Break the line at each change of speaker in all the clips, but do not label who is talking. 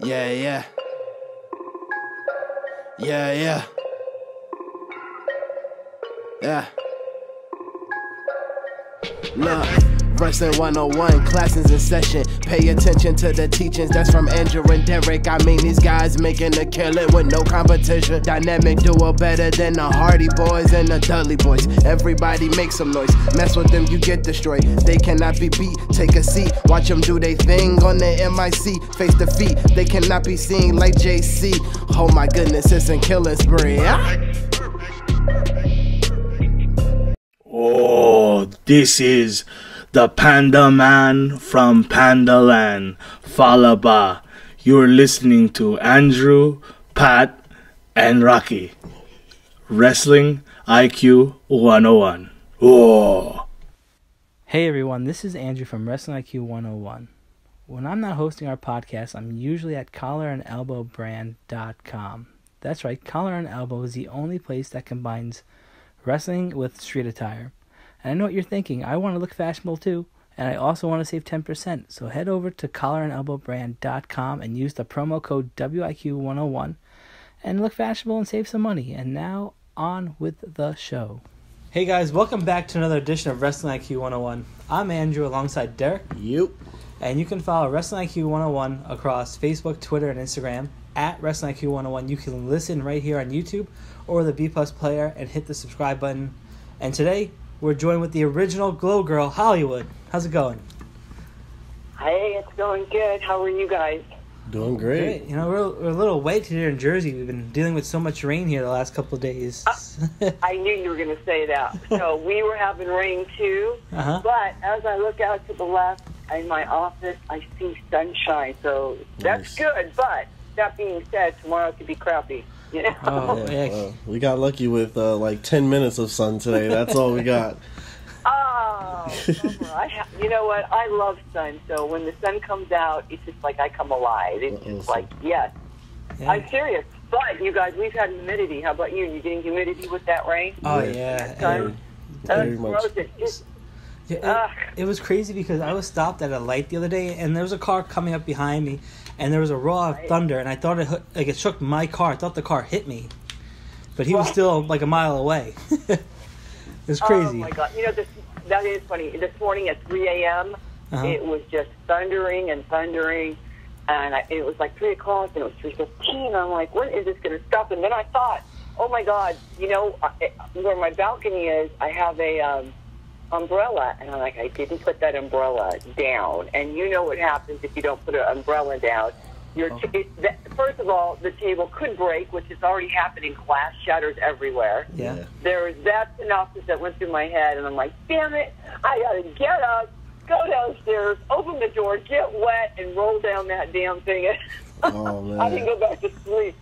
Yeah, yeah. Yeah, yeah. Yeah. Look, Wrestling 101, classes in session. Pay attention to the teachings, that's from Andrew and Derrick. I mean, these guys making a killing with no competition. Dynamic duo better than the Hardy Boys and the Dudley Boys. Everybody make some noise, mess with them, you get destroyed. They cannot be beat, take a seat. Watch them do they thing on the MIC. Face defeat, they cannot be seen like JC. Oh my goodness, it's a killing spree.
Oh, this is the Panda Man from Panda Land, Falaba. You're listening to Andrew, Pat, and Rocky. Wrestling IQ 101. Oh.
Hey everyone, this is Andrew from Wrestling IQ 101. When I'm not hosting our podcast, I'm usually at collarandelbowbrand.com. That's right, Collar and Elbow is the only place that combines wrestling with street attire. And I know what you're thinking, I want to look fashionable too, and I also want to save 10%. So head over to collarandelbowbrand.com and use the promo code WIQ101 and look fashionable and save some money. And now, on with the show. Hey guys, welcome back to another edition of Wrestling IQ 101. I'm Andrew alongside Derrick.
Yep.
And you can follow Wrestling IQ 101 across Facebook, Twitter, and Instagram at Wrestling IQ 101. You can listen right here on YouTube or the B Plus player and hit the subscribe button. And today, we're joined with the original Glow Girl, Hollywood. How's it going?
Hey, it's going good. How are you guys?
Doing great.
You know, we're a little wet here in Jersey. We've been dealing with so much rain here the last couple of days.
I knew you were going to say that. So we were having rain too, but as I look out to the left in my office, I see sunshine. So that's good, but that being said, tomorrow could be crappy. You know?
Oh, yeah.
We got lucky with like 10 minutes of sun today. That's all we got.
Oh, you know what? I love sun. So when the sun comes out, it's just like I come alive. It's just like, yes. Yeah. I'm serious. But, you guys, we've had humidity. How about you? You getting humidity with that rain?
Oh, yeah.
Very much.
It was crazy because I was stopped at a light the other day, and there was a car coming up behind me, and there was a roar of thunder, and I thought it shook my car. I thought the car hit me. But he was still like a mile away. It was crazy.
Oh, my God. You know, that is funny. This morning at 3 a.m., it was just thundering, and it was like 3 o'clock, and it was 3:15. I'm like, when is this going to stop? And then I thought, oh, my God, you know, where my balcony is, I have a umbrella, and I'm like, I didn't put that umbrella down. And you know what happens if you don't put an umbrella down. First of all, the table could break, which is already happening. Glass shatters everywhere.
Yeah.
There was that synopsis that went through my head, and I'm like, damn it, I got to get up, go downstairs, open the door, get wet, and roll down that damn thing.
Oh, man.
I didn't go back to sleep.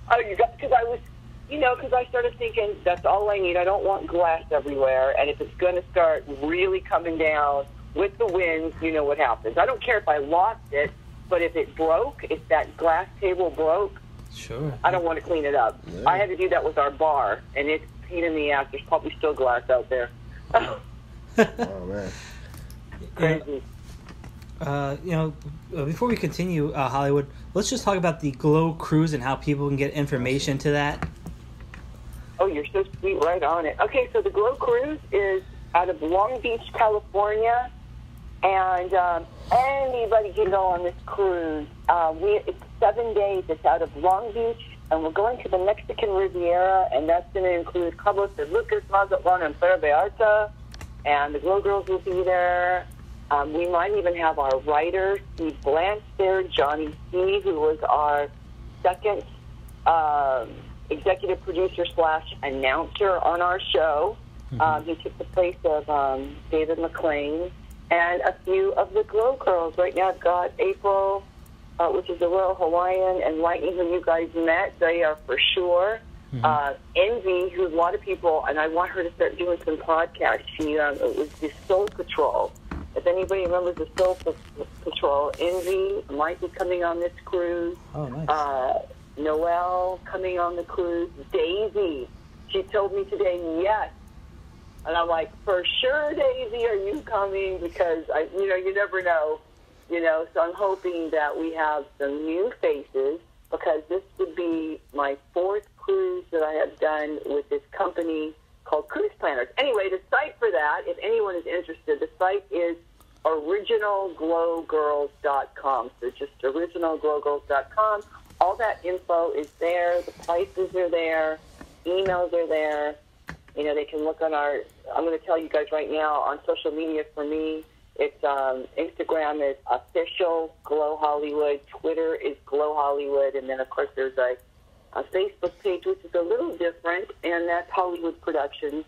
Because I started thinking, that's all I need. I don't want glass everywhere, and if it's going to start really coming down with the winds, you know what happens. I don't care if I lost it. But if it broke, if that glass table broke,
sure,
I don't want to clean it up. Yeah. I had to do that with our bar, and it's a pain in the ass. There's probably still glass out there.
Oh, man.
Crazy.
Before we continue, Hollywood, let's just talk about the Glow Cruise and how people can get information to that.
Oh, you're so sweet, right on it. Okay, so the Glow Cruise is out of Long Beach, California. And anybody can go on this cruise. It's 7 days. It's out of Long Beach, and we're going to the Mexican Riviera, and that's going to include Cabo San Lucas, Mazatlan, and Puerto Vallarta. And the Glow Girls will be there. We might even have our writer, Steve Blanche, there, Johnny C., who was our second executive producer / announcer on our show. He took the place of David McLean. And a few of the Glow Girls. Right now I've got April, which is the Royal Hawaiian, and Lightning, who you guys met. They are for sure. Envy, who a lot of people, and I want her to start doing some podcasts. It was the Soul Patrol. If anybody remembers the Soul Patrol, Envy might be coming on this cruise.
Oh, nice.
Noelle coming on the cruise. Daisy, she told me today, yes. And I'm like, for sure, Daisy, are you coming? Because, you never know. So I'm hoping that we have some new faces done with this company called Cruise Planners. Anyway, the site for that, if anyone is interested, the site is originalglowgirls.com. So just originalglowgirls.com. All that info is there. The prices are there. Emails are there. You know, they can look on our, I'm going to tell you guys right now, on social media for me, it's Instagram is official Glow Hollywood. Twitter is Glow Hollywood. And then, of course, there's a Facebook page, which is a little different, and that's Hollywood Productions.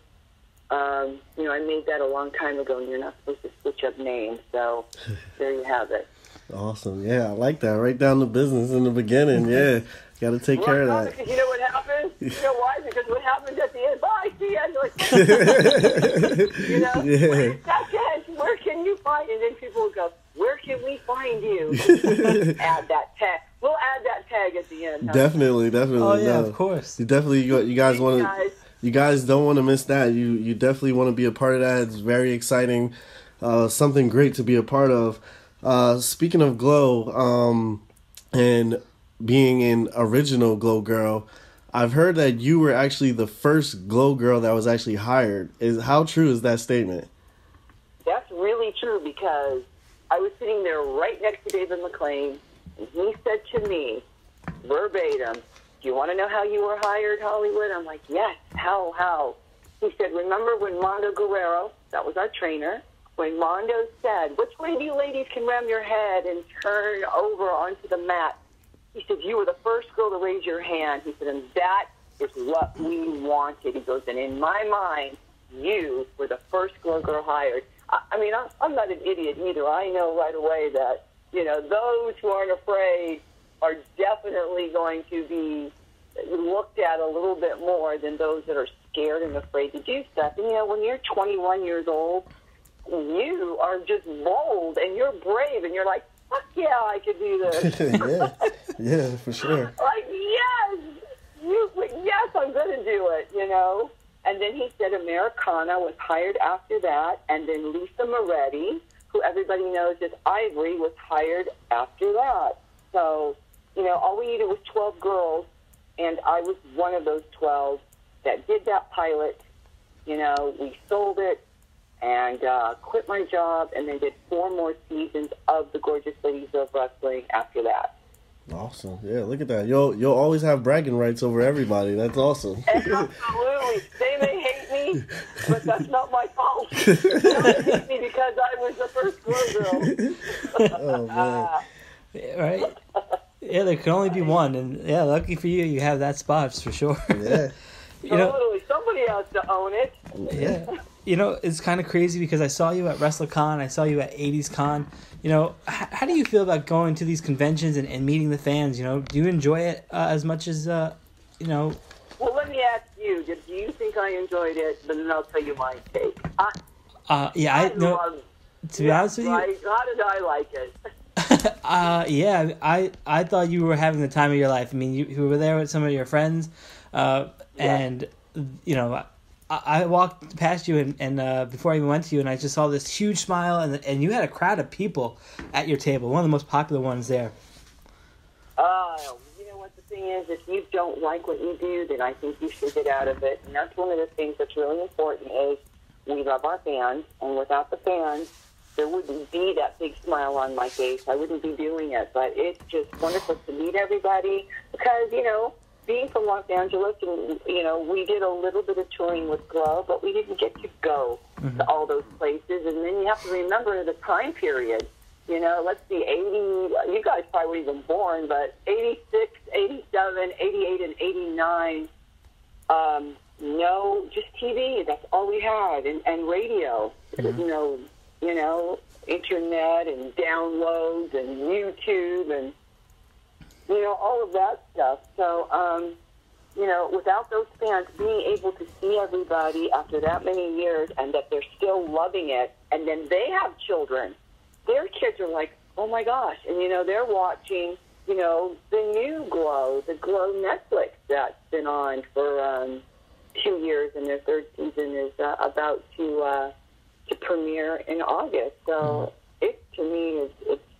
You know, I made that a long time ago, and you're not supposed to switch up names. So there you have it.
Awesome. Yeah, I like that. Write down the business in the beginning. Yeah, got to take care of that.
Because you know what happens? You know why? Because what happens at the end, bye, see ya. You're like, you know, wait a second, where can you find? And then people will go, where can we find you? Add that tag. We'll add that tag at the end. Huh?
Definitely.
Oh yeah, of course.
You guys want to. You guys don't want to miss that. You definitely want to be a part of that. It's very exciting. Something great to be a part of. Speaking of Glow, and being an original Glow Girl, I've heard that you were actually the first Glow Girl that was actually hired. How true is that statement?
That's really true, because I was sitting there right next to David McLean, and he said to me, verbatim, do you want to know how you were hired, Hollywood? I'm like, yes, how? He said, remember when Mondo Guerrero, that was our trainer, when Mondo said, which way of you ladies can ram your head and turn over onto the mat? He said, you were the first girl to raise your hand. He said, and that is what we wanted. He goes, and in my mind, you were the first Glow Girl hired. I mean, I'm not an idiot either. I know right away that, you know, those who aren't afraid are definitely going to be looked at a little bit more than those that are scared and afraid to do stuff. And, you know, when you're 21 years old, you are just bold and you're brave and you're like, fuck yeah, I could do this.
yeah, for sure.
Like, yes, I'm going to do it, you know. And then he said Americana was hired after that, and then Lisa Moretti, who everybody knows as Ivory, was hired after that. So, you know, all we needed was 12 girls, and I was one of those 12 that did that pilot. You know, we sold it and quit my job, and then did 4 more seasons of The Gorgeous Ladies of Wrestling after that.
Awesome. Yeah, look at that. You'll always have bragging rights over everybody. That's awesome.
Absolutely. They may hate me, but that's not my fault. They hate me because I was the first Glow Girl.
Oh, man.
Right? Yeah, there can only be one, and yeah, lucky for you, you have that spot for sure.
Yeah.
Totally. Somebody has to own it.
Yeah. You know, it's kind of crazy because I saw you at WrestleCon, I saw you at 80s Con. You know, how do you feel about going to these conventions and meeting the fans? You know, do you enjoy it as much as, you know?
Well, let me ask you, do you think I enjoyed it? But then I'll tell you my take.
Yeah, I know. To be honest with you,
how did I like it?
yeah, I thought you were having the time of your life. I mean, you were there with some of your friends, and you know, I walked past you and before I even went to you, and I just saw this huge smile, and you had a crowd of people at your table, one of the most popular ones there.
You know what the thing is? If you don't like what you do, then I think you should get out of it. And that's one of the things that's really important is we love our fans, and without the fans, there wouldn't be that big smile on my face. I wouldn't be doing it. But it's just wonderful to meet everybody because, you know, being from Los Angeles, and, you know, we did a little bit of touring with Glow, but we didn't get to go to all those places. And then you have to remember the time period. You know, let's see, 80, you guys probably weren't even born, but 86, 87, 88, and 89, no, just TV. That's all we had, and radio. You know, internet and downloads and YouTube and, you know, all of that stuff. So, you know, without those fans being able to see everybody after that many years and that they're still loving it, and then they have children, their kids are like, oh my gosh. And, you know, they're watching, you know, the new Glow, the Glow Netflix that's been on for 2 years, and their 3rd season is about to premiere in August. So it, to me,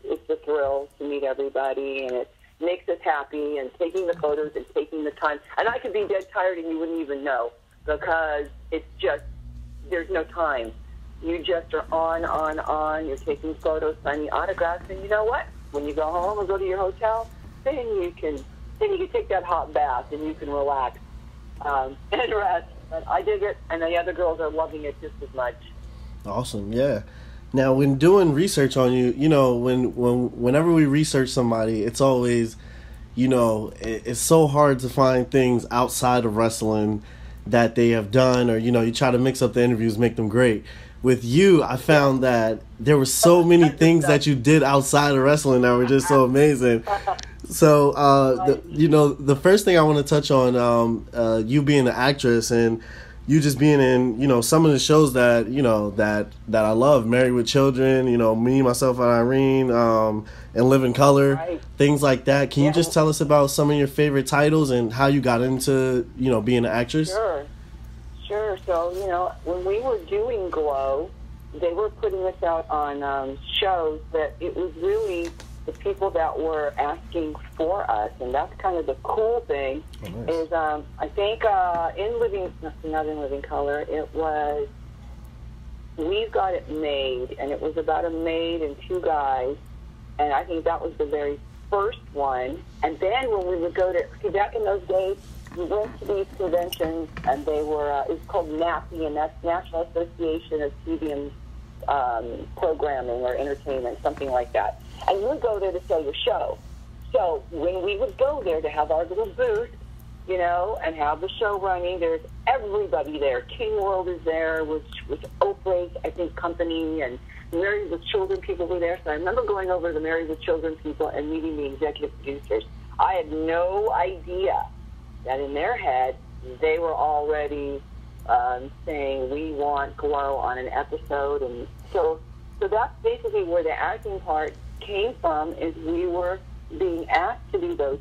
it's a thrill to meet everybody, and makes us happy, and taking the photos and taking the time. And I could be dead tired and you wouldn't even know, because it's just, there's no time. You just are on. You're taking photos, signing autographs, and you know what? When you go home or go to your hotel, then you can take that hot bath and you can relax and rest. But I dig it, and the other girls are loving it just as much.
Awesome, yeah. Now, when doing research on you, you know, whenever we research somebody, it's always, you know, it's so hard to find things outside of wrestling that they have done, or, you know, you try to mix up the interviews, make them great. With you, I found that there were so many things that you did outside of wrestling that were just so amazing. So, the first thing I want to touch on, you being an actress and you just being in, you know, some of the shows that, you know, that I love, Married with Children, you know, Me, Myself, and Irene, and Live in Color, right. Things like that. Can you just tell us about some of your favorite titles and how you got into, you know, being an actress?
Sure. So, you know, when we were doing Glow, they were putting us out on shows that it was really the people that were asking for us, and that's kind of the cool thing. Oh, nice. Is I think not in Living Color, it was We've Got It Made, and it was about a maid and two guys, and I think that was the very first one. And then when we would go to, see, back in those days, we went to these conventions, and they were, it's called NAPI, and that's National Association of TV and Programming or Entertainment, something like that. And you would go there to sell your show. So when we would go there to have our little booth, you know, and have the show running, there's everybody there. King World is there, which was Oprah's, I think, company, and Married with Children people were there. So I remember going over to the Married with Children people and meeting the executive producers. I had no idea that in their head they were already saying, we want Glow on an episode. And so that's basically where the acting part came from, is we were being asked to do those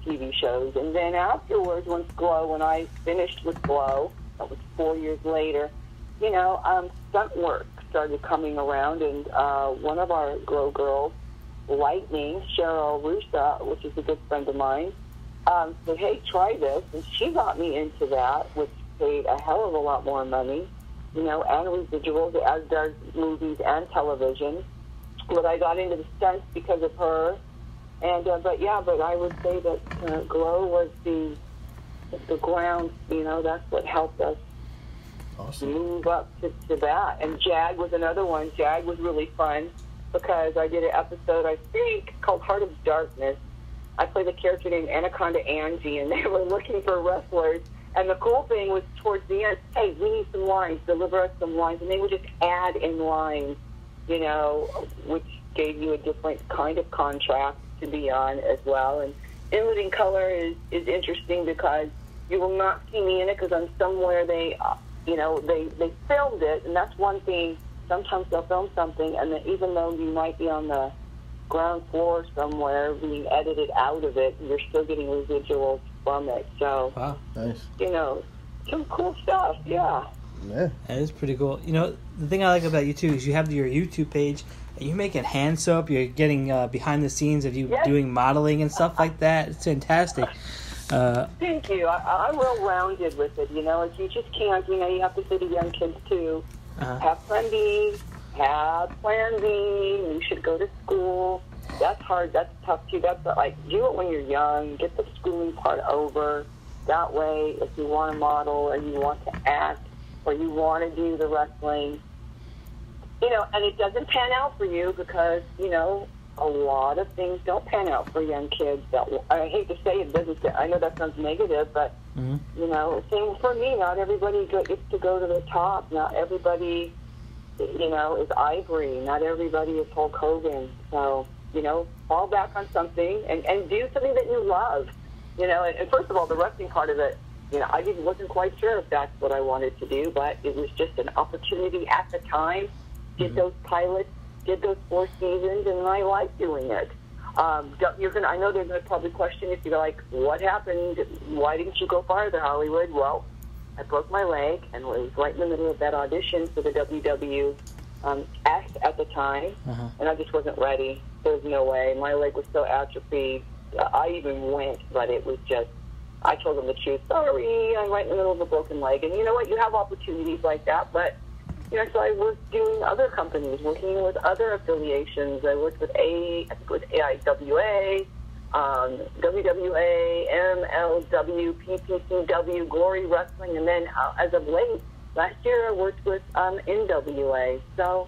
TV shows. And then afterwards, when I finished with Glow, that was 4 years later, you know, stunt work started coming around, and one of our Glow girls, Lightning, Cheryl Russa, which is a good friend of mine, said, hey, try this, and she got me into that, which paid a hell of a lot more money, you know, and residuals, as does movies and television. But I got into the stunts because of her. And but I would say that Glow was the ground. You know, that's what helped us move up to that. And Jag was another one. Jag was really fun because I did an episode, I think, called Heart of Darkness. I played a character named Anaconda Angie, and they were looking for wrestlers. And the cool thing was towards the end, hey, we need some lines, deliver us some lines, and they would just add in lines, you know, which gave you a different kind of contract to be on as well. And In Living Color is interesting because you will not see me in it because I'm somewhere they filmed it, and that's one thing. Sometimes they'll film something, and then even though you might be on the ground floor somewhere being edited out of it, you're still getting residuals from it. So,
wow, nice.
You know, some cool stuff, yeah.
That is pretty cool. You know, the thing I like about you, too, is you have your YouTube page, and you're making hand soap, you're getting behind the scenes of you doing modeling and stuff like that. It's fantastic.
Thank you. I'm well-rounded with it, you know. You just can't, you know, you have to say to young kids, too, have Plan B, have Plan B, you should go to school. That's hard, that's tough, too. That's like, do it when you're young, get the schooling part over. That way, if you want to model or you want to act or you want to do the wrestling, you know, and it doesn't pan out for you because, you know, a lot of things don't pan out for young kids. I hate to say it, doesn't. I know that sounds negative, but, you know, same for me. Not everybody gets to go to the top. Not everybody, you know, is Ivory. Not everybody is Hulk Hogan. So, you know, fall back on something and do something that you love. You know, and first of all, the wrestling part of it, you know, I wasn't quite sure if that's what I wanted to do, but it was just an opportunity at the time. Did those pilots, did those 4 seasons, and I like doing it. I know they're going to probably question if you're like, what happened? Why didn't you go farther, Hollywood? Well, I broke my leg and was right in the middle of that audition for the WWF at the time, and I just wasn't ready. There was no way. My leg was so atrophied. I even went, but it was just, I told them the truth. Sorry, I'm right in the middle of a broken leg. And you know what? You have opportunities like that, but, you know, so I worked doing other companies, working with other affiliations. I worked with I think it was AIWA, WWA, MLW, PPCW, Glory Wrestling, and then as of late, last year I worked with NWA. So,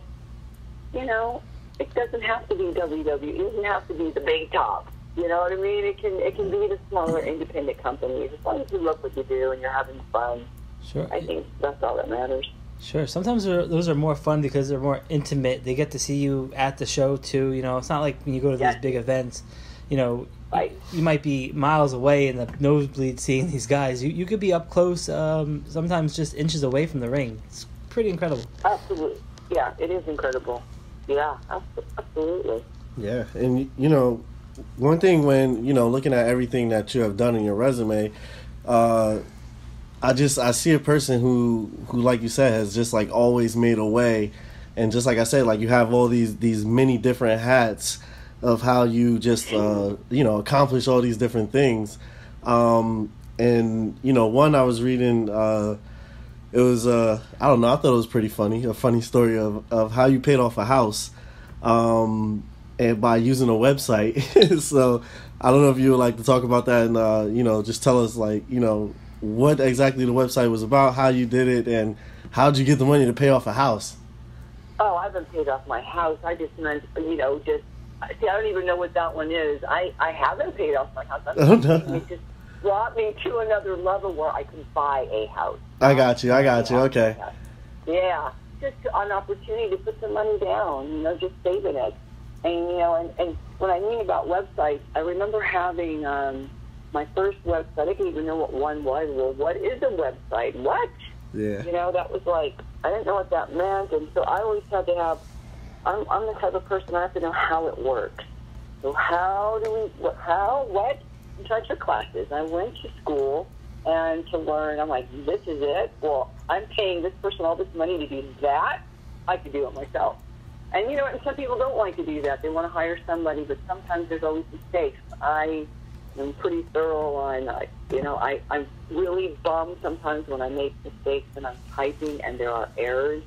you know, it doesn't have to be WWE. It doesn't have to be the big top. You know what I mean? It can be the smaller independent companies. As long as you love what you do and you're having fun.
Sure.
I think that's all that matters.
Sure. Sometimes those are more fun because they're more intimate. They get to see you at the show too. You know, it's not like when you go to these big events. You know,
right.
You might be miles away in the nosebleed seeing these guys. You could be up close, sometimes just inches away from the ring. It's pretty incredible.
Absolutely. Yeah, it is incredible. Yeah, absolutely.
Yeah, and you know, one thing when, you know, looking at everything that you have done in your resume, I see a person who like you said has just like always made a way, and just like I said, like you have all these many different hats of how you just you know, accomplish all these different things. And you know, one I was reading, it was I don't know, I thought it was pretty funny, a funny story of how you paid off a house, and by using a website. So I don't know if you would like to talk about that and you know, just tell us, like, you know, what exactly the website was about, how you did it, and how did you get the money to pay off a house?
Oh, I haven't paid off my house. I just meant, you know, see, I don't even know what that one is. I haven't paid off my house. It just brought me to another level where I can buy a house.
I got you. Okay.
Yeah, just an opportunity to put some money down, you know, just saving it. And, you know, and when I mean about websites, I remember having my first website. I didn't even know what one was. Well, what is a website? What?
Yeah.
You know, that was like, I didn't know what that meant. And so I always had to have, I'm the type of person, I have to know how it works. So what? So I took classes. I went to school and to learn. I'm like, this is it? Well, I'm paying this person all this money to do that. I could do it myself. And, you know, and some people don't like to do that. They want to hire somebody, but sometimes there's always mistakes. I am pretty thorough on, you know, I'm really bummed sometimes when I make mistakes and I'm typing and there are errors,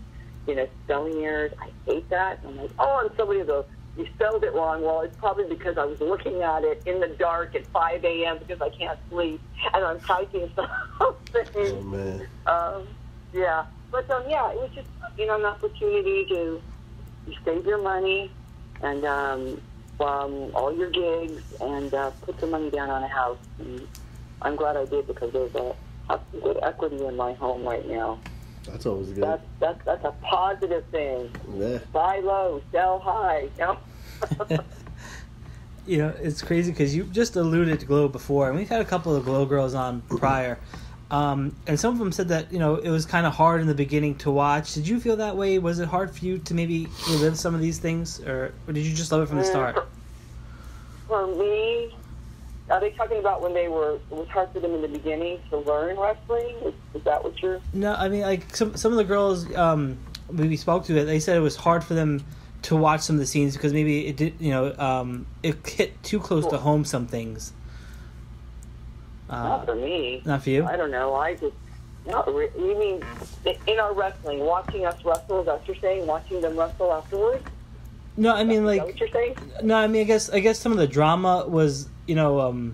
you know, spelling errors. I hate that. I'm like, oh, and somebody will go, you spelled it wrong. Well, it's probably because I was looking at it in the dark at 5 a.m. because I can't sleep and I'm typing something.
Oh, man.
Yeah. But, yeah, it was just, you know, an opportunity to save your money and from all your gigs and put some money down on a house. And I'm glad I did because there's have some good equity in my home right now.
That's always good.
That's a positive thing.
Yeah. Buy
low, sell high. You know?
You know, it's crazy because you just alluded to Glow before, and we've had a couple of Glow girls on prior. And some of them said that, you know, it was kind of hard in the beginning to watch. Did you feel that way? Was it hard for you to maybe relive some of these things, or did you just love it from the start?
For me, are they talking about when it was hard for them in the beginning to learn wrestling? Is that what you're...
No, I mean, like, some of the girls we spoke to, they said it was hard for them to watch some of the scenes because maybe it did, you know, it hit too close to home, some things.
Not for me.
Not for you?
I don't know. You mean in our wrestling, watching us wrestle, is that what you're saying? Watching them wrestle afterwards?
No, I mean, like...
Is that what you're saying?
No, I mean, I guess some of the drama was, you know,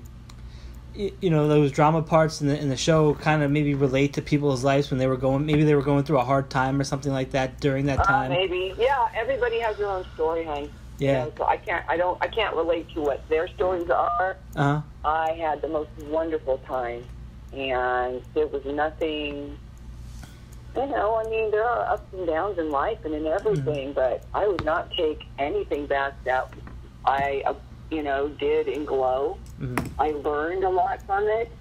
those drama parts in the show kind of maybe relate to people's lives when they were going through a hard time or something like that during that time.
Maybe. Yeah, everybody has their own story, honey.
Yeah.
You know, so I can't relate to what their stories are.
Uh-huh.
I had the most wonderful time, and there was nothing, you know, I mean, there are ups and downs in life and in everything, but I would not take anything back that I, you know, did in Glow.
Mm-hmm.
I learned a lot from it.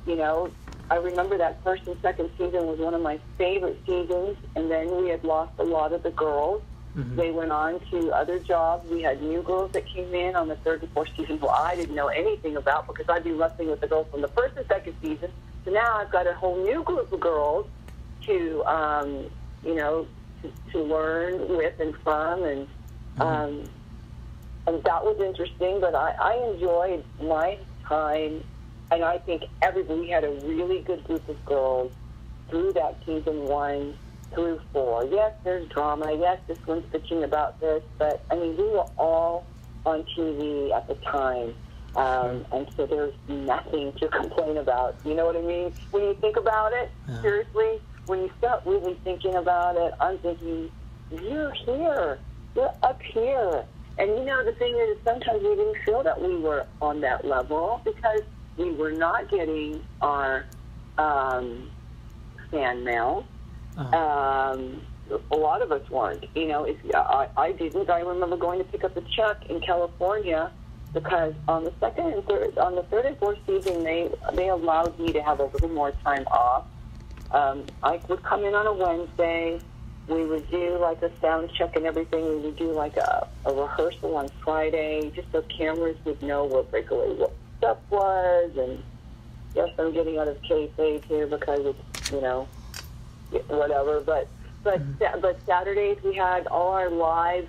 You know, I remember that first and second season was one of my favorite seasons, and then we had lost a lot of the girls. Mm-hmm. They went on to other jobs. We had new girls that came in on the third and fourth season who I didn't know anything about because I'd been wrestling with the girls from the first and second season. So now I've got a whole new group of girls to, you know, to learn with and from. And and that was interesting, but I enjoyed my time, and I think we had a really good group of girls through that season 1 through 4. Yes, there's drama. Yes, this one's bitching about this, but I mean, we were all on TV at the time, and so there's nothing to complain about. You know what I mean? When you think about it, seriously, when you start really thinking about it, I'm thinking, you're here, you're up here. And you know, the thing is, sometimes we didn't feel that we were on that level because we were not getting our fan mail. A lot of us weren't. You know, I didn't. I remember going to pick up a check in California because on the third and fourth season, they allowed me to have a little more time off. I would come in on a Wednesday. We would do like a sound check and everything. We would do like a rehearsal on Friday, just so cameras would know what stuff was. And yes, I'm getting out of kayfabe here because it's, you know, whatever. But Saturdays we had all our live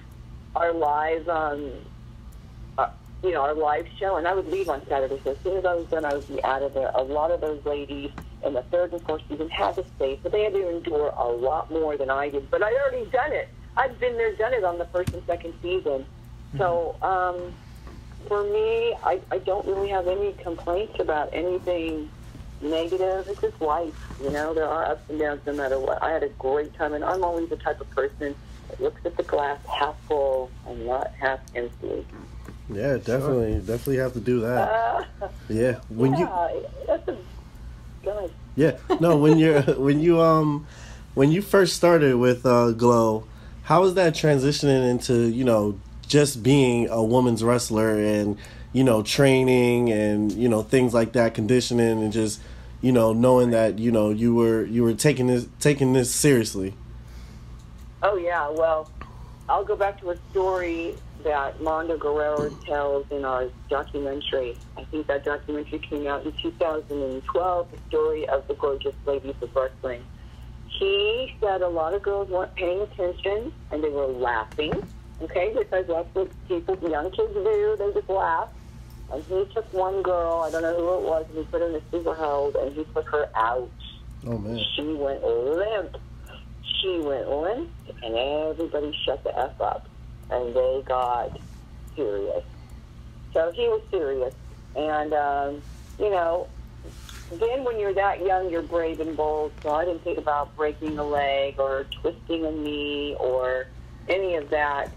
show, and I would leave on Saturday. So as soon as I was done, I would be out of there. A lot of those ladies in the third and fourth season had to stay, so they had to endure a lot more than I did. But I'd already done it. I'd been there, done it on the first and second season. So for me, I don't really have any complaints about anything negative. It's just life, you know. There are ups and downs no matter what. I had a great time, and I'm always the type of person that looks at the glass half full and not half empty.
Yeah, definitely have to do that. Yeah, when you first started with Glow, how was that transitioning into, you know, just being a woman's wrestler and, you know, training and, you know, things like that, conditioning, and just, you know, knowing that, you know, you were taking this seriously?
Oh yeah, well, I'll go back to a story that Mondo Guerrero tells in our documentary. I think that documentary came out in 2012, the story of the gorgeous ladies of wrestling. He said a lot of girls weren't paying attention and they were laughing, okay, because that's what young kids do, they just laugh. And he took one girl, I don't know who it was, and he put her in a super hold and he put her out.
Oh man.
She went limp, and everybody shut the F up. And they got serious. So he was serious. And, you know, then when you're that young, you're brave and bold. So I didn't think about breaking a leg or twisting a knee or any of that.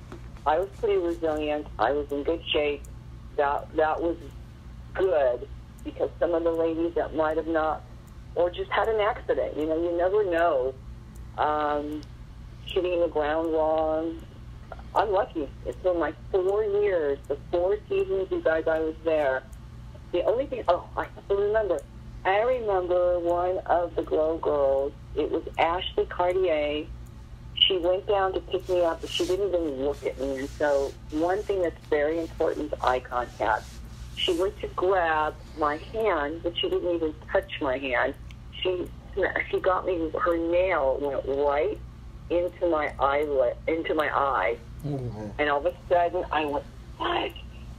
I was pretty resilient. I was in good shape. That was good, because some of the ladies that might have not, or just had an accident, you know, you never know, hitting the ground wrong. I'm lucky. It's been like 4 years, the 4 seasons, you guys, I was there. The only thing, I remember one of the Glow girls. It was Ashley Cartier. She went down to pick me up, but she didn't even look at me. And so one thing that's very important is eye contact. She went to grab my hand, but she didn't even touch my hand. She got me, her nail went right into my eye. Mm-hmm. And all of a sudden, I went, what?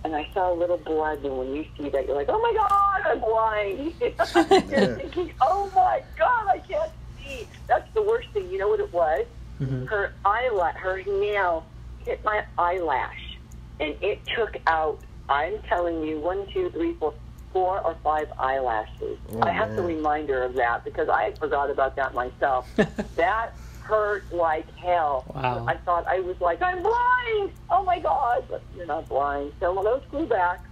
And I saw a little blood, and when you see that, you're like, oh my God, I'm blind. You're thinking, oh my God, I can't see. That's the worst thing. You know what it was? Mm-hmm. Her nail hit my eyelash, and it took out, I'm telling you, 4 or 5 eyelashes. Oh, I have to remind her of that, because I forgot about that myself. That hurt like hell. Wow. I thought, I was like, I'm blind! Oh my God! But you're not blind. So those grew back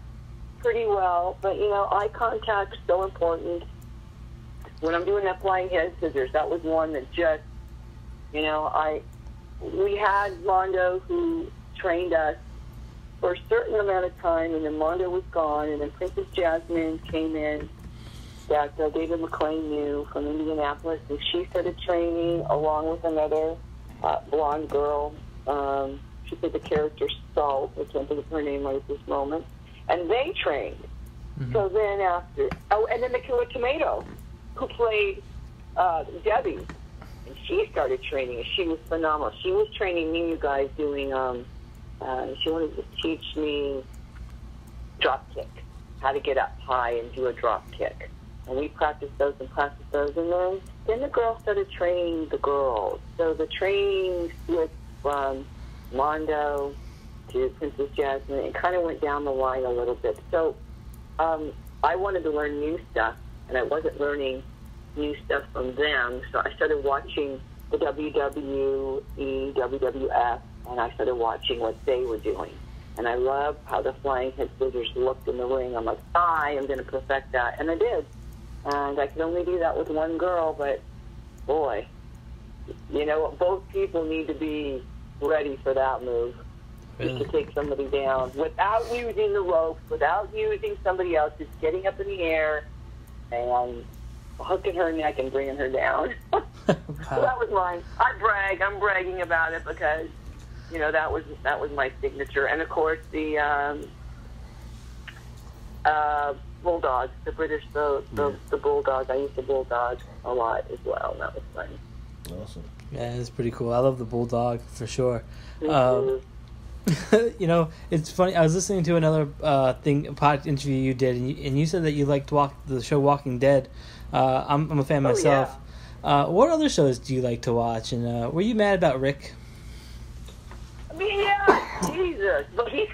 pretty well. But, you know, eye contact is so important. When I'm doing that flying head scissors, that was one that just, you know, we had Mondo who trained us for a certain amount of time, and then Mondo was gone, and then Princess Jasmine came in, that David McClain knew from Indianapolis, and she started training along with another blonde girl. She played the character Salt, I can't think of her name right at this moment, and they trained. Mm-hmm. So then and then the Killer Tomato, who played Debbie, and she started training, and she was phenomenal. She was training me, you guys, doing She wanted to teach me drop kick, how to get up high and do a drop kick. And we practiced those, and then the girls started training the girls. So the training switched from Mondo to Princess Jasmine. It kind of went down the line a little bit. So I wanted to learn new stuff, and I wasn't learning new stuff from them. So I started watching the WWE, WWF, and I started watching what they were doing. And I love how the flying head scissors looked in the ring. I'm like, I am going to perfect that. And I did. And I could only do that with one girl, but boy, you know, both people need to be ready for that move. Really? Just to take somebody down without using the ropes, without using somebody else, just getting up in the air and hooking her neck and bringing her down. Wow. So that was mine. I'm bragging about it because, you know, that was my signature. And of course the bulldog, the British, the bulldog. I used to bulldog a lot as well. That was fun.
Awesome.
Yeah, it's pretty cool. I love the bulldog for sure.
Mm-hmm.
You know, it's funny. I was listening to another pod interview you did, and you said that you liked the show Walking Dead. I'm a fan myself. Yeah. What other shows do you like to watch? And were you mad about Rick?
I mean, yeah, Jesus, but he's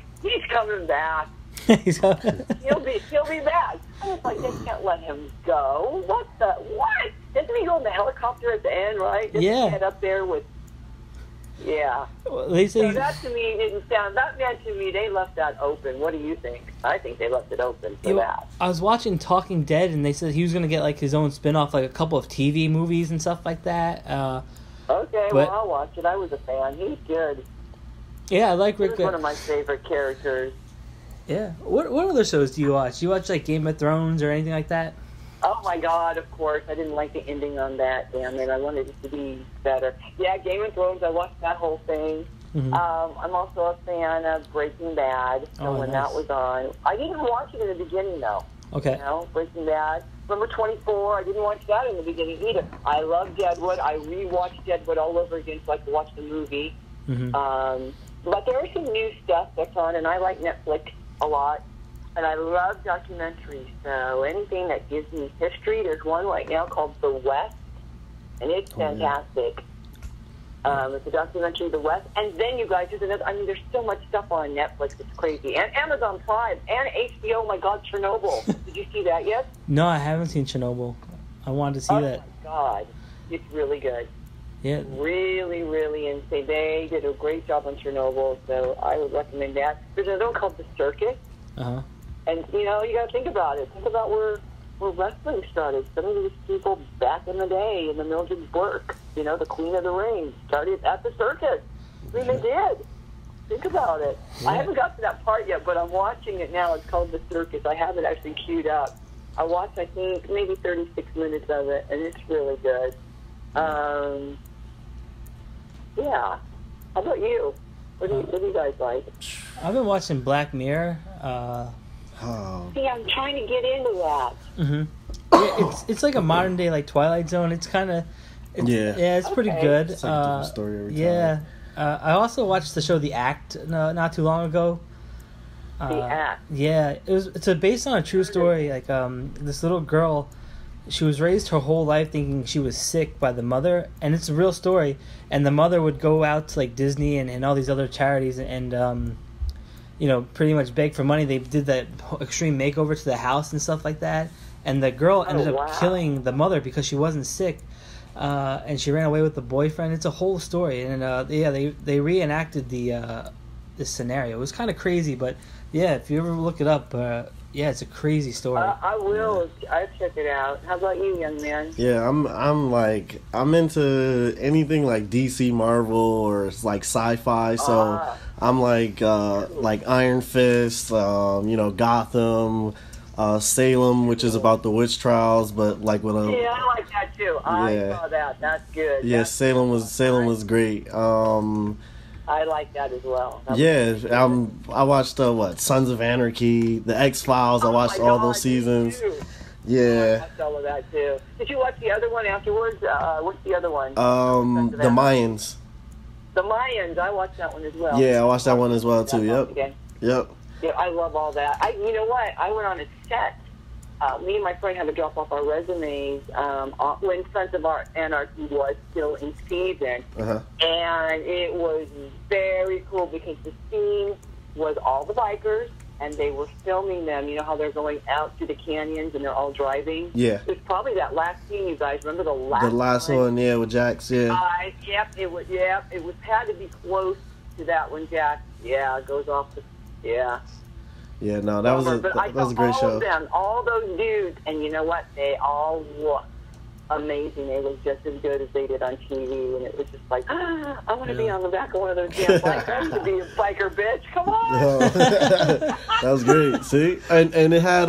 coming back.
He'll
be back. I was like, they can't let him go. What? Doesn't he go in the helicopter at the end, right? Doesn't he head up there with? Yeah.
Well, they say
so that to me didn't sound. That meant to me they left that open. What do you think? I think they left it open for that.
I was watching Talking Dead, and they said he was going to get like his own spin-off, like a couple of TV movies and stuff like that.
Okay, well I'll watch it. I was a fan. He's good.
Yeah, I like Rick.
He's one of my favorite characters.
Yeah. What other shows do you watch? Do you watch like Game of Thrones or anything like that?
Oh my God! Of course, I didn't like the ending on that. Damn it! I wanted it to be better. Yeah, Game of Thrones. I watched that whole thing. Mm-hmm. I'm also a fan of Breaking Bad. So when that was on, I didn't watch it in the beginning though.
Okay.
You know, Breaking Bad. Number 24. I didn't watch that in the beginning either. I love Deadwood. I rewatched Deadwood all over again so I could watch the movie.
Mm-hmm.
But there is some new stuff that's on, and I like Netflix a lot. And I love documentaries, so anything that gives me history. There's one right now called The West, and it's fantastic. It's a documentary, The West. And then, you guys, there's another. I mean, there's so much stuff on Netflix. It's crazy. And Amazon Prime and HBO. Oh, my God, Chernobyl. Did you see that yet?
No, I haven't seen Chernobyl. I wanted to see that.
Oh, my God. It's really good.
Yeah.
Really, really insane. They did a great job on Chernobyl, so I would recommend that. There's another one called The Circus.
Uh-huh.
And, you know, you got to think about it. Think about where wrestling started. Some of these people back in the day in the Mildred Burke, you know, the Queen of the Ring, started at the circus. I mean, they did. Think about it. Yeah. I haven't got to that part yet, but I'm watching it now. It's called The Circus. I have it actually queued up. I watched, I think, maybe 36 minutes of it, and it's really good. Yeah. How about you? What do you guys like?
I've been watching Black Mirror.
See, I'm trying to get into that.
Mm-hmm. Yeah, it's like a modern day like Twilight Zone. It's kind of it's pretty good.
It's like a different story every time.
Yeah. I also watched the show The Act not too long ago.
The Act.
Yeah, it's based on a true story. Like this little girl, she was raised her whole life thinking she was sick by the mother, and it's a real story. And the mother would go out to like Disney and all these other charities and you know, pretty much beg for money. They did that extreme makeover to the house and stuff like that. And the girl ended up killing the mother because she wasn't sick. And she ran away with the boyfriend. It's a whole story. And they reenacted this scenario. It was kind of crazy, but yeah, if you ever look it up, it's a crazy story.
I will. I'll check it out. How about you, young man?
Yeah, I'm into anything like DC, Marvel, or like sci-fi. So I'm like Iron Fist, you know, Gotham, Salem, which is about the witch trials, but like with a
I like that too. I saw that. That's good.
Yeah, Salem was great.
I like that as well.
I watched Sons of Anarchy, The X-Files. I watched all those seasons. Yeah.
I watched all of that too. Did you watch the other one afterwards? What's the other one?
The Mayans.
The Mayans, I watched that one as well.
Yeah, I watched that one as well too. Yep.
Yeah, I love all that. You know what? I went on a set. Me and my friend had to drop off our resumes when Sons of Anarchy was still in season. And it was very cool because the scene was all the bikers, and they were filming them. You know how they're going out to the canyons and they're all driving?
Yeah.
It was probably that last scene, you guys. Remember the last
one, yeah, with Jax, yeah.
It was had to be close to that when Jax, goes off the, Yeah,
no, that was a great show.
All of them, all those dudes, and you know what? They all look amazing. They look just as good as they did on TV, and it was just like, I want to be on the back of one of those damn bikes. I used to be a biker, bitch. Come on.
That was great. See, and it had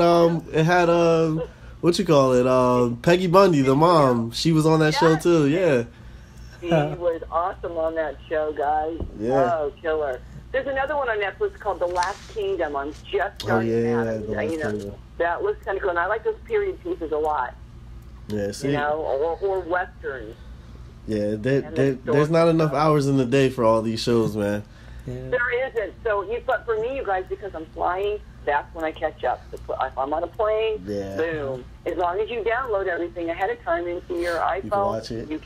what you call it? Peggy Bundy, the mom. She was on that show too. Yeah.
She was awesome on that show, guys.
Yeah.
Oh, killer. There's another one on Netflix called The Last Kingdom. I'm just starting
The Last Kingdom.
That looks kind of cool, and I like those period pieces a lot.
Yeah, see,
or westerns.
Yeah, there's not enough hours in the day for all these shows, man.
Yeah. There isn't. But for me, you guys, because I'm flying, that's when I catch up. If I'm on a plane, boom. As long as you download everything ahead of time into your iPhone,
you can watch it.
You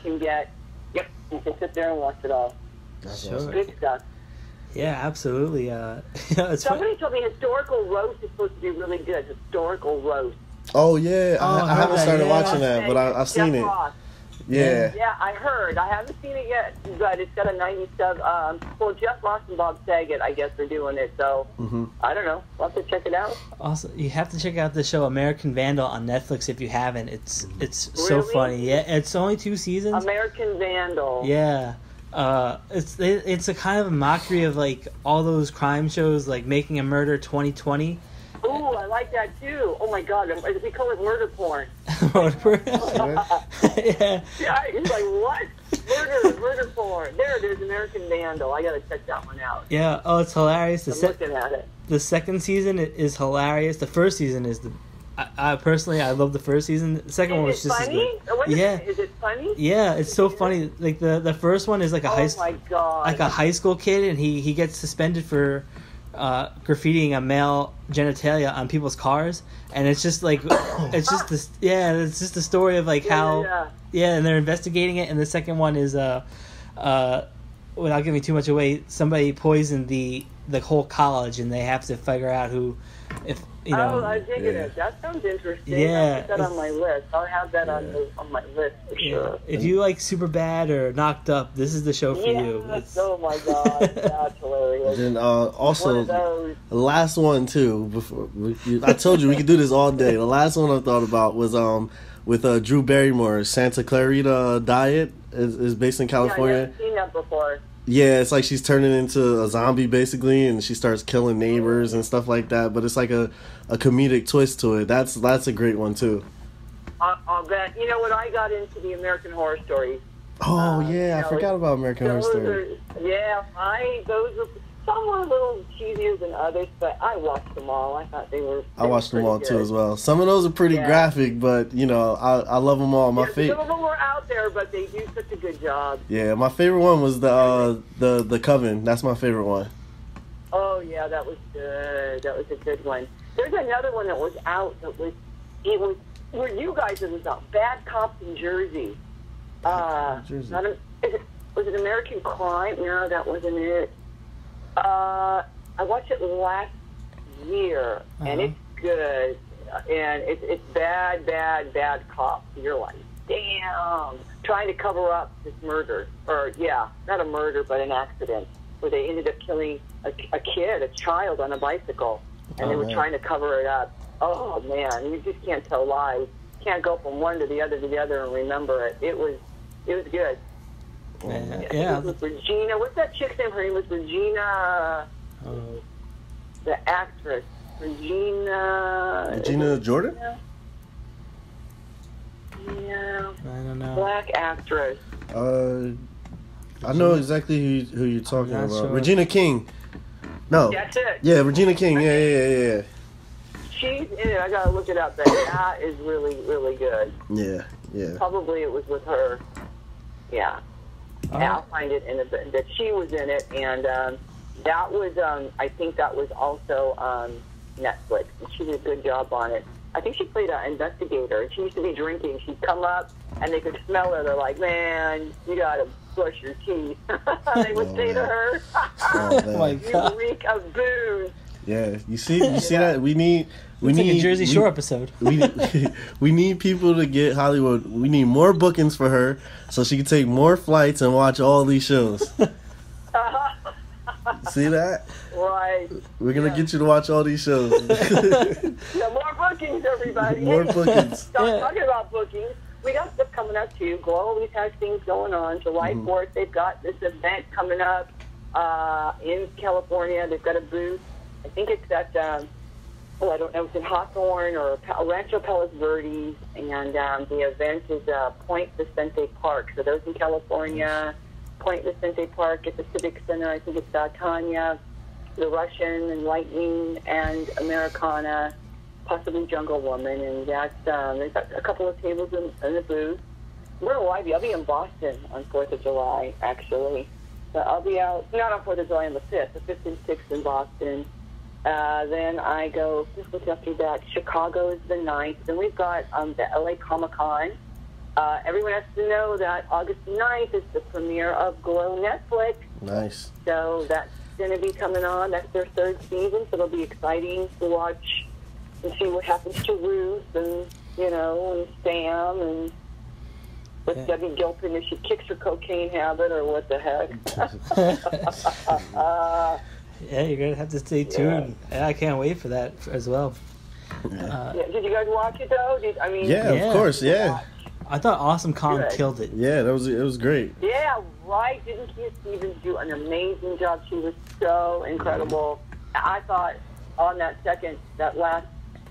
can sit there and watch it all.
That's
awesome.
Good stuff.
Yeah, absolutely.
Somebody told me historical roast is supposed to be really good. Historical roast.
Oh yeah, I haven't started watching that, but I've seen it.
Ross.
Yeah.
Yeah, I heard. I haven't seen it yet, but it's got a 97. Well, Jeff Ross and Bob Saget, I guess, are doing it. So I don't know. We'll have to check it out.
Also, you have to check out the show American Vandal on Netflix if you haven't. It's so
Really?
funny. Yeah, it's only 2 seasons.
American Vandal.
Yeah. It's a kind of a mockery of like all those crime shows like Making a Murder 2020.
Ooh, I like that too. Oh my God, we call it murder porn.
Yeah.
Yeah, it's like what? Murder porn. There's American Vandal. I gotta check that one out.
Yeah. Oh, it's hilarious.
I'm looking at it.
The second season is hilarious. The first season is I personally love the first season. The second one was just
funny? Is it funny?
Yeah, it's so funny. Like the first one is like a high school kid, and he gets suspended for graffitiing a male genitalia on people's cars, and it's just like it's just the story of like how and they're investigating it. And the second one is without giving too much away, somebody poisoned the whole college, and they have to figure out who, if you know.
Oh, I dig it. That sounds interesting.
Yeah,
I'll put that on my list. I'll have that on my list for sure.
If you like Superbad or Knocked Up, this is the show for you.
Oh my God, that's hilarious.
And also, the last one too. Before I told you we could do this all day. The last one I thought about was with Drew Barrymore. Santa Clarita Diet is based in California.
Yeah, I've never seen that before.
Yeah, it's like she's turning into a zombie basically, and she starts killing neighbors and stuff like that. But it's like a comedic twist to it. That's a great one too.
I'll bet. You know what? I got into the American Horror Stories.
Oh I forgot about American Horror Story.
Those were some were a little cheesier than others, but I watched them all. I thought they were.
I watched them all too as well. Some of those are pretty graphic, but you know I love them all. My favorite.
Some of them were out there, but they do such a good job.
Yeah, my favorite one was the Coven. That's my favorite one.
Oh yeah, that was good. That was a good one. There's another one that was out. Were you guys? It was out. Bad Cops in Jersey.
Jersey.
Was it American Crime? No, that wasn't it. I watched it last year, and it's good. And it's bad cops. You're like, damn, trying to cover up this murder, or not a murder, but an accident where they ended up killing a child on a bicycle, and they were trying to cover it up. Oh man, you just can't tell lies. Can't go from one to the other and remember it. It was good.
Yeah.
It was Regina. What's that chick's name? Her name was Regina. The actress. Regina
Jordan?
Yeah.
I don't know.
Black actress.
I know exactly who you're talking about.
Sure.
Regina King. No.
That's it.
Yeah, Regina King. Yeah.
She's in it. I gotta look it up. That is really, really good.
Yeah.
Probably it was with her. Yeah. I'll find it in that she was in it, and that was I think that was also Netflix. She did a good job on it. I think she played an investigator. She used to be drinking. She'd come up, and they could smell her. They're like, "Man, you gotta brush your teeth." They would say to her,
Oh,
my
"You
God.
reek of booze."
Yeah, you see that we need
It's like a Jersey Shore episode.
we need people to get Hollywood. We need more bookings for her so she can take more flights and watch all these shows. See that?
Right.
We're gonna get you to watch all these shows.
Yeah, more bookings, everybody.
More bookings.
Talking about bookings, we got stuff coming up too. Glow always has things going on. July 4th, they've got this event coming up in California. They've got a booth. I think it's at, I don't know, it's in Hawthorne or Rancho Palos Verdes, and the event is Point Vicente Park. So those in California, Point Vicente Park at the Civic Center. I think it's Tanya, the Russian and Lightning and Americana, possibly Jungle Woman, and that's they've got a couple of tables in the booth. Where will I be? I'll be in Boston on 4th of July, actually. So I'll be out, not on 4th of July, on the 5th and 6th in Boston. Then I go, what's after that? Chicago is the 9th. Then we've got the LA Comic-Con. Everyone has to know that August 9th is the premiere of Glow Netflix.
Nice.
So that's going to be coming on. That's their 3rd season, so it'll be exciting to watch and see what happens to Ruth and, and Sam and with Debbie Gilpin if she kicks her cocaine habit or what the heck.
Yeah, you're going to have to stay tuned. Yeah, I can't wait for that as well.
Did you guys watch it, though?
Of course, yeah.
I thought Awesome Kong killed it.
Yeah, it was great.
Yeah, right. Didn't Kia Stevens do an amazing job? She was so incredible. I thought on that last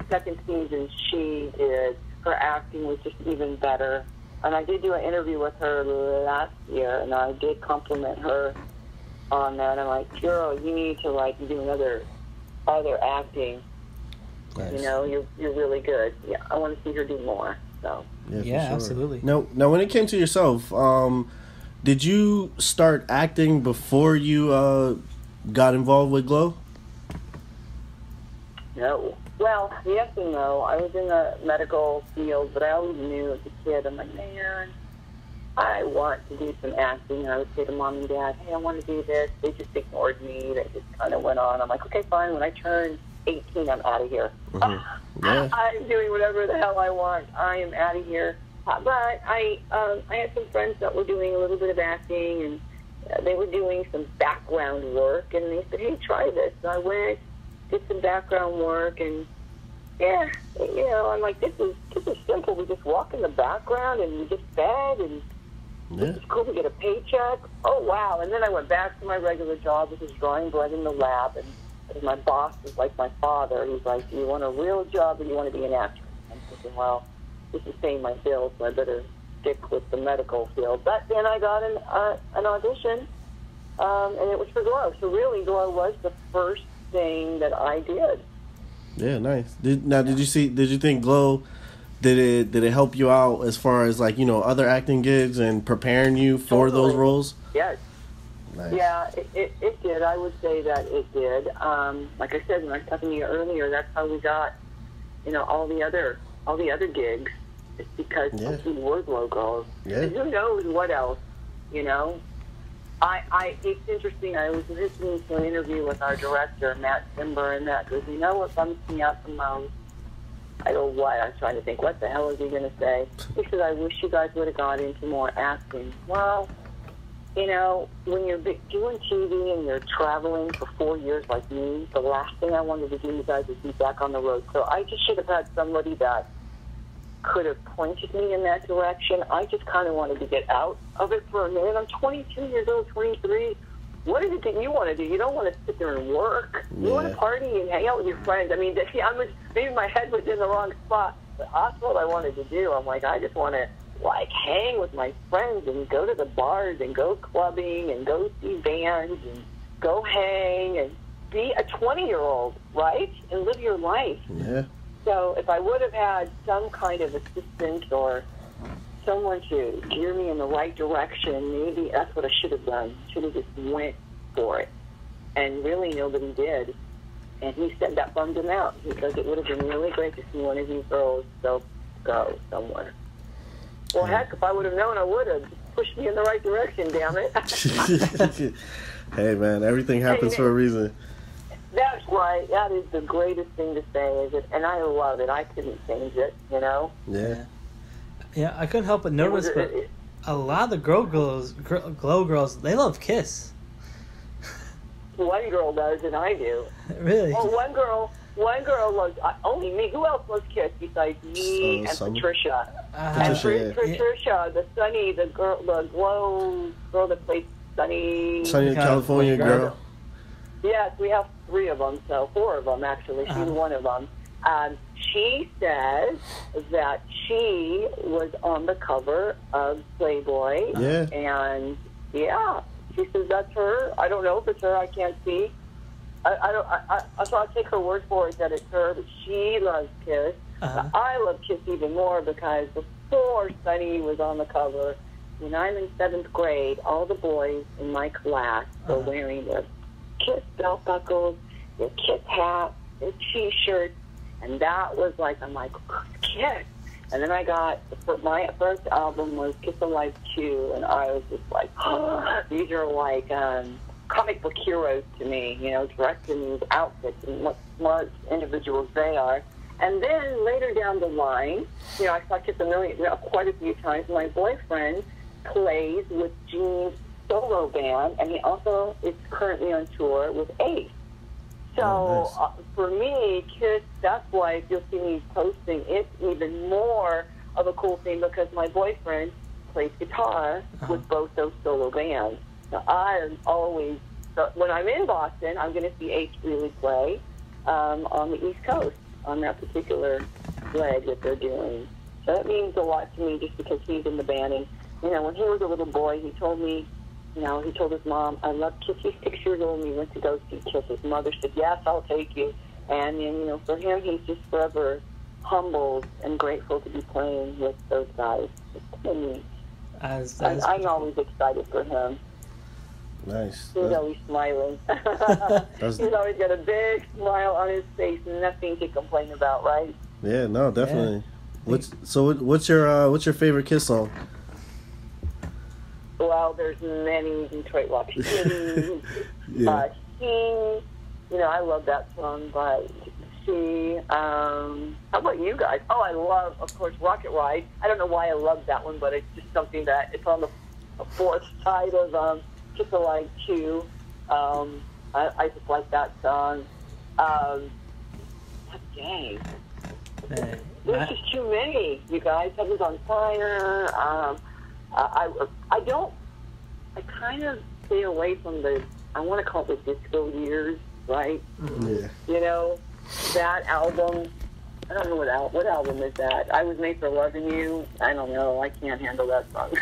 second season, she did. Her acting was just even better. And I did do an interview with her last year, and I did compliment her on that. I'm like, girl, you need to do other acting.
Nice.
You're really good. Yeah, I want to see her do more. So.
Yeah,
sure.
Absolutely.
Now, when it came to yourself, did you start acting before you got involved with Glow?
No. Well, yes and no. I was in the medical field, but I always knew as a kid, I'm like, man, I want to do some acting. And I would say to Mom and Dad, hey, I want to do this. They just ignored me. They just kind of went on. I'm like, okay, fine. When I turn 18, I'm out of here.
Yeah.
I'm doing whatever the hell I want. I am out of here. But I had some friends that were doing a little bit of acting, and they were doing some background work, and they said, hey, try this. So I went, did some background work, and I'm like, this is simple. We just walk in the background, and we get fed, and it's cool to get a paycheck. Oh, wow. And then I went back to my regular job, which is drawing blood in the lab, and my boss is like my father. He's like, do you want a real job or do you want to be an actress? I'm thinking, well, this is paying my bills, so I better stick with the medical field. But then I got an audition, and it was for Glow. So really, Glow was the first thing that I did.
Yeah, nice. Did you think Glow, did it help you out as far as other acting gigs and preparing you for those roles?
Yes.
Nice.
Yeah, it did. I would say that it did. Like I said when I was talking to you earlier, that's how we got, all the other gigs. It's because of the word logos.
Yeah.
And who knows what else, It's interesting. I was listening to an interview with our director, Matt Timber, and Matt goes, what bums me out the most? I go, what? I was trying to think, what the hell is he going to say? He said, I wish you guys would have got into more acting. Well, when you're doing TV and you're traveling for 4 years like me, the last thing I wanted to do, you guys, is be back on the road. So I just should have had somebody that could have pointed me in that direction. I just kind of wanted to get out of it for a minute. I'm 22 years old, 23. What is it that you want to do? You don't want to sit there and work. You want to party and hang out with your friends. I mean, maybe my head was in the wrong spot, but that's what I wanted to do. I'm like, I just want to hang with my friends and go to the bars and go clubbing and go see bands and go hang and be a 20-year-old, right? And live your life.
Yeah.
So if I would have had some kind of assistant or someone to gear me in the right direction. Maybe that's what I should have done. Should have just went for it. And really, nobody did. And he said that bummed him out because it would have been really great to see one of these girls go somewhere. Well, heck, if I would have known, I would have. Pushed me in the right direction, damn it.
Hey, man, everything happens for a reason.
That's right. That is the greatest thing to say, is it? And I love it. I couldn't change it, you know?
Yeah.
Yeah, I couldn't help but notice, but a lot of the glow girls, they love Kiss.
One girl does, and I do.
Really?
Oh, one girl loves, only me. Who else loves Kiss besides me and Patricia? Patricia, the Sunny, the glow girl that plays Sunny
California girl.
Yes, we have 3 of them, so 4 of them actually. She's one of them. She says that she was on the cover of Playboy.
Yeah.
And yeah, she says that's her. I don't know if it's her. I can't see. So I'll take her word for it that it's her, but she loves Kiss. I love Kiss even more because before Sunny was on the cover, when I'm in 7th grade, all the boys in my class were wearing their Kiss belt buckles, their Kiss hat, their T-shirts, and that was like, I'm like, Kiss. And then I got, my first album was Kiss Alive 2, and I was just like, oh, these are like comic book heroes to me, you know, dressed in these outfits and what smart individuals they are. And then later down the line, you know, I saw Kiss quite a few times. My boyfriend plays with Gene's solo band, and he also is currently on tour with Ace. So for me, Kiss, that's why if you'll see me posting, it's even more of a cool thing because my boyfriend plays guitar with both those solo bands. Now, I'm always, when I'm in Boston, I'm going to see Ace really play on the East Coast on that particular leg that they're doing. So that means a lot to me just because he's in the band. And, you know, when he was a little boy, he told me, you know, he told his mom, I love Kiss. He's 6 years old and we went to go see Kiss. His mother said, yes, I'll take you. And then, you know, for him, he's just forever humbled and grateful to be playing with those guys. It's neat. I'm always excited for him.
Nice.
He's always smiling. He's always got a big smile on his face and nothing to complain about, right?
Yeah, no, definitely. Yeah. What's your favorite Kiss song?
Well, there's many. Detroit Rock City. You know, I love that song by She. How about you guys? Oh, I love, of course, Rocket Ride. I don't know why I love that one, but it's just something that it's on the 4th side of Kiss Alive 2. I just like that song. Dang. There's just too many, you guys. Heaven's on Fire. I kind of stay away from I want to call it the disco years, right?
Yeah.
You know, that album, I don't know what album is that. I Was Made for Loving You. I don't know. I can't handle that song.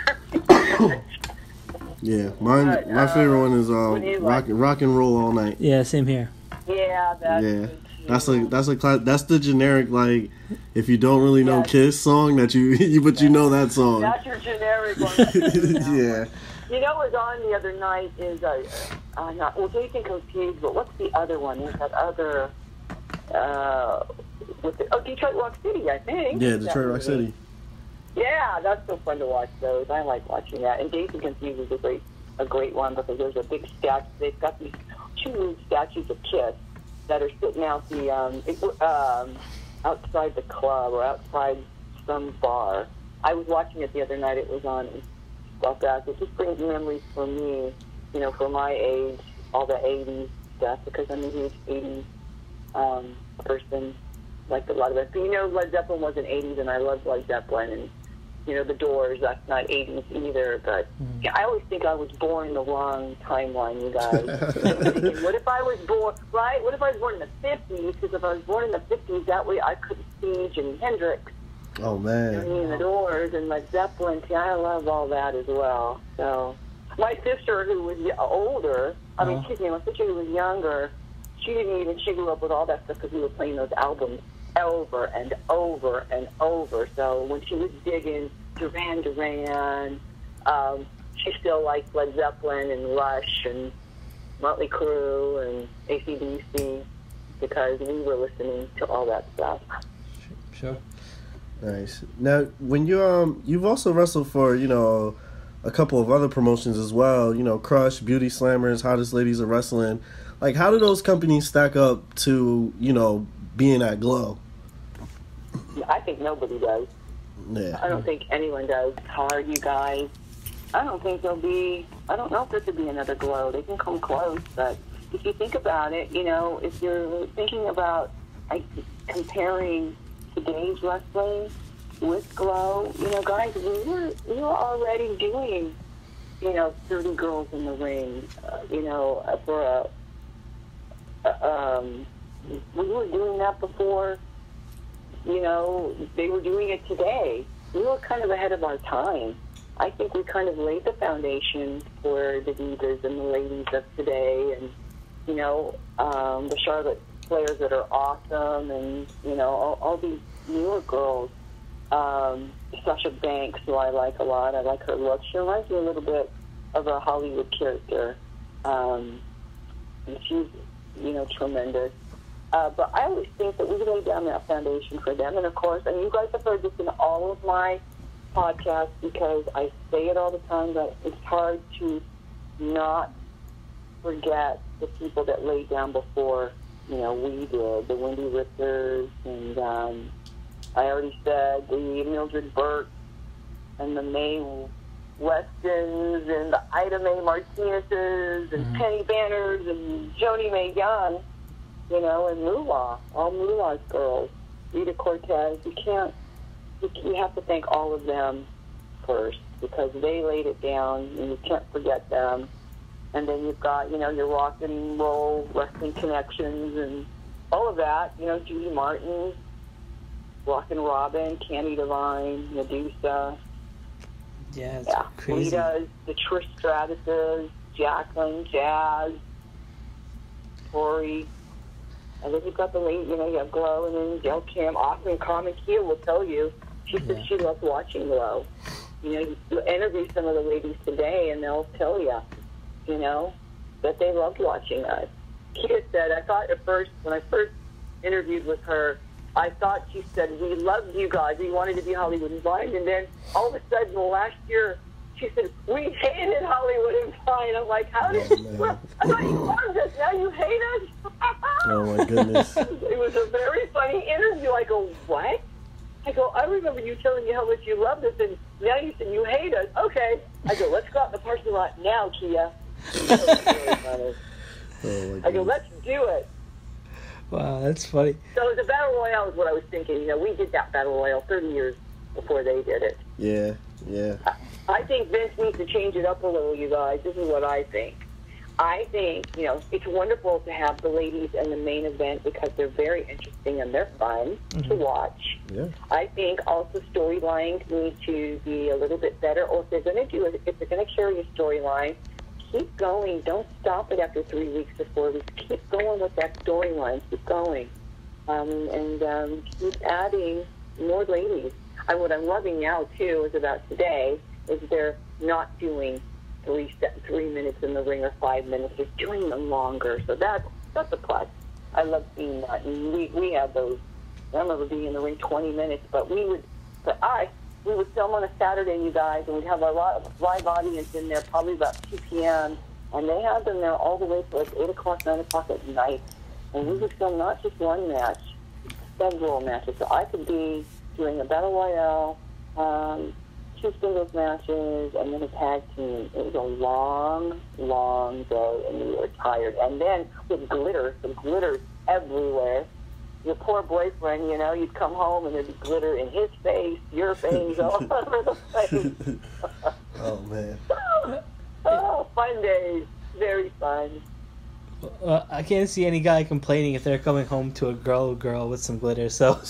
Yeah, my favorite one is rock and Roll All Night.
Yeah, same here.
Yeah, that's
that's the generic, like, if you don't really know Kiss song that you know that song.
That's your generic one.
Yeah.
You know what was on the other night is Jason confused, but what's the other one? There's that other Detroit Rock City, I think.
Yeah, Detroit Rock City.
Yeah, that's so fun to watch those. I like watching that. And Jason Confused is a great one because there's a big statue. They've got these 2 statues of Kiss that are sitting out the outside the club or outside some bar. I was watching it the other night. It was on stuff that it just brings memories for me, you know, for my age, all the 80s stuff because I'm a huge 80s person. Like a lot of it. But, you know, Led Zeppelin was in 80s and I loved Led Zeppelin and, you know, The Doors, that's not 80s either, but yeah, I always think I was born in the wrong timeline, you guys. What if I was born, right? What if I was born in the 50s? Because if I was born in the 50s, that way I could see Jimi Hendrix.
Oh, man.
And The Doors and Led Zeppelin. See, I love all that as well. So, my sister who was older, my sister who was younger, she grew up with all that stuff because we were playing those albums over and over and over. So when she was digging Duran Duran. She still likes Led Zeppelin and Rush and Motley Crue and AC/DC because we were listening to all that stuff.
Sure.
Nice. Now, when you've also wrestled for, a couple of other promotions as well, Crush, Beauty Slammers, Hottest Ladies of Wrestling. Like, how do those companies stack up to, being at Glow?
I think nobody does.
Yeah.
I don't think anyone does. It's hard, you guys. I don't know if there could be another Glow. They can come close, but if you think about it, if you're thinking about comparing today's wrestling with Glow, guys, we were already doing, 30 girls in the ring, for we were doing that before, they were doing it today. We were kind of ahead of our time. I think we kind of laid the foundation for the divas and the ladies of today, and the Charlotte Flairs that are awesome, and all these newer girls. Sasha Banks, who I like a lot. I like her look. She reminds me a little bit of a Hollywood character. And she's tremendous. But I always think that we laid down that foundation for them, and of course, and you guys have heard this in all of my podcast because I say it all the time that it's hard to not forget the people that laid down before, we did, the Wendy Richters, and I already said the Mildred Burke and the Mae Westons and the Ida Mae Martinez's and Penny Banners and Joni Mae Young, and Moolah, all Moolah's girls, Rita Cortez. You have to thank all of them first because they laid it down and you can't forget them. And then you've got, your rock and roll wrestling connections and all of that, Judy Martin, Rockin' Robin, Candy Divine, Medusa.
Yeah, it's crazy.
Rita's, the Trish Stratuses, Jacqueline, Jazz, Tori. And then you've got the late, you have Glow, and then Gail Kim, Austin Carmen Kia will tell you. She said she loves watching Glow. You interview some of the ladies today, and they'll tell you, that they loved watching us. Kia said, I thought at first, when I first interviewed with her, I thought she said, we loved you guys. We wanted to be Hollywood and Vine. And then all of a sudden, last year, she said, we hated Hollywood and Vine. I'm like, how did I thought you loved us. Now you hate us?
Oh, my goodness.
It was a very funny interview. I go, what? I go, I remember you telling me how much you loved us, and now you said you hate us. Okay. I go, let's go out in the parking lot now, Kia. I go, let's do it.
Wow, that's funny.
So the Battle Royale is what I was thinking. We did that Battle Royale 30 years before they did it.
Yeah.
I think Vince needs to change it up a little, you guys. This is what I think. I think, it's wonderful to have the ladies in the main event because they're very interesting and they're fun to watch.
Yeah.
I think also storylines need to be a little bit better, or if they're going to carry a storyline, keep going. Don't stop it after 3 weeks or 4 weeks. Keep going with that storyline. Keep going. And keep adding more ladies. What I'm loving now, too, is about today, is they're not doing 3 minutes in the ring or 5 minutes. They're doing them longer. So that's a plus. I love seeing that. And we had those. I remember being in the ring 20 minutes, but we would film on a Saturday, you guys, and we'd have a live audience in there probably about 2 p.m., and they had them there all the way to like 8 o'clock, 9 o'clock at night. And we would film not just one match, several matches. So I could be doing a Battle Royale, 2 singles matches, and then a tag team. It was a long, long day, and we were tired. And then with glitter, some glitter everywhere. Your poor boyfriend, you'd come home and there'd be glitter in his face, your face, all over the place.
Oh, man.
Oh, fun days. Very fun.
I can't see any guy complaining if they're coming home to a girl with some glitter. So,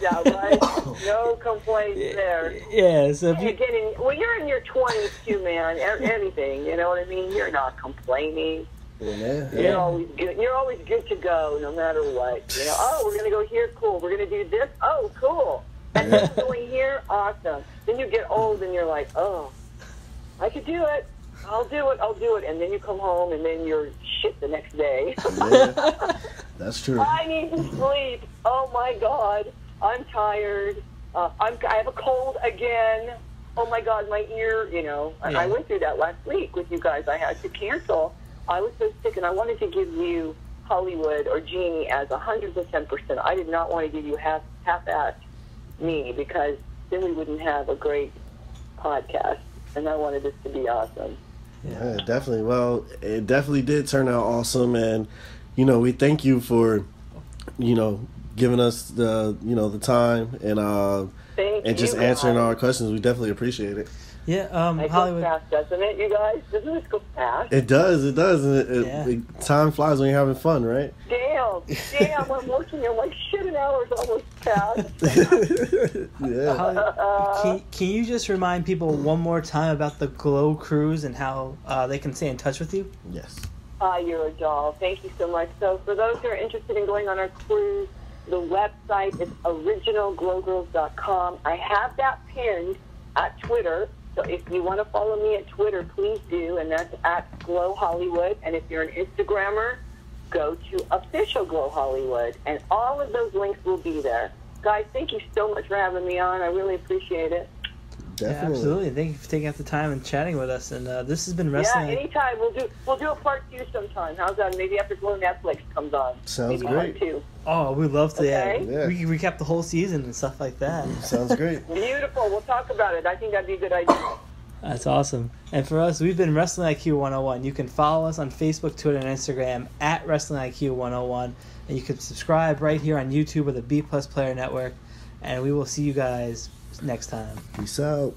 right? No complaints there.
Yeah. So
you're in your 20s too, man. Anything, you know what I mean? You're not complaining.
Yeah.
You're always good. You're always good to go, no matter what. Oh, we're gonna go here. Cool. We're gonna do this. Oh, cool. And then we're going here. they're awesome. Then you get old and you're like, oh, I could do it. I'll do it. And then you come home and then you're shit the next day.
Yeah, that's true.
I need to sleep. Oh my God, I'm tired. I have a cold again. Oh my God, my ear. Yeah. I went through that last week with you guys. I had to cancel. I was so sick, and I wanted to give you Hollywood or Jeannie as 110%. I did not want to give you half-assed me, because then we wouldn't have a great podcast, and I wanted this to be awesome.
Yeah, definitely. Well, it definitely did turn out awesome, and we thank you for giving us the time and just answering our questions. We definitely appreciate it.
Yeah,
it
Hollywood.
goes fast, doesn't it, you guys? Doesn't this go fast?
It does. And time flies when you're having fun, right?
Damn, I'm working here like shit, an hour's almost passed.
Yeah.
Can you just remind people one more time about the Glow Cruise and how they can stay in touch with you?
Yes.
You're a doll. Thank you so much. So for those who are interested in going on our cruise, the website is originalglowgirls.com. I have that pinned at Twitter. So if you want to follow me at Twitter, please do, and that's at Glow Hollywood. And if you're an Instagrammer, go to Official Glow Hollywood, and all of those links will be there. Guys, thank you so much for having me on. I really appreciate it.
Definitely.
Yeah, absolutely. Thank you for taking out the time and chatting with us. And this has been Wrestling.
Yeah, anytime. We'll do a part 2 sometime. How's that? Maybe after Glow Netflix comes on.
Sounds
maybe
great.
Part 2.
Oh, we'd love to.
Okay.
Yeah. We can recap the whole season and stuff like that.
Sounds great.
Beautiful. We'll talk about it. I think that'd be a good idea.
That's awesome. And for us, we've been Wrestling IQ 101. You can follow us on Facebook, Twitter, and Instagram at Wrestling IQ 101. And you can subscribe right here on YouTube with the B Plus Player Network. And we will see you guys next time.
Peace out.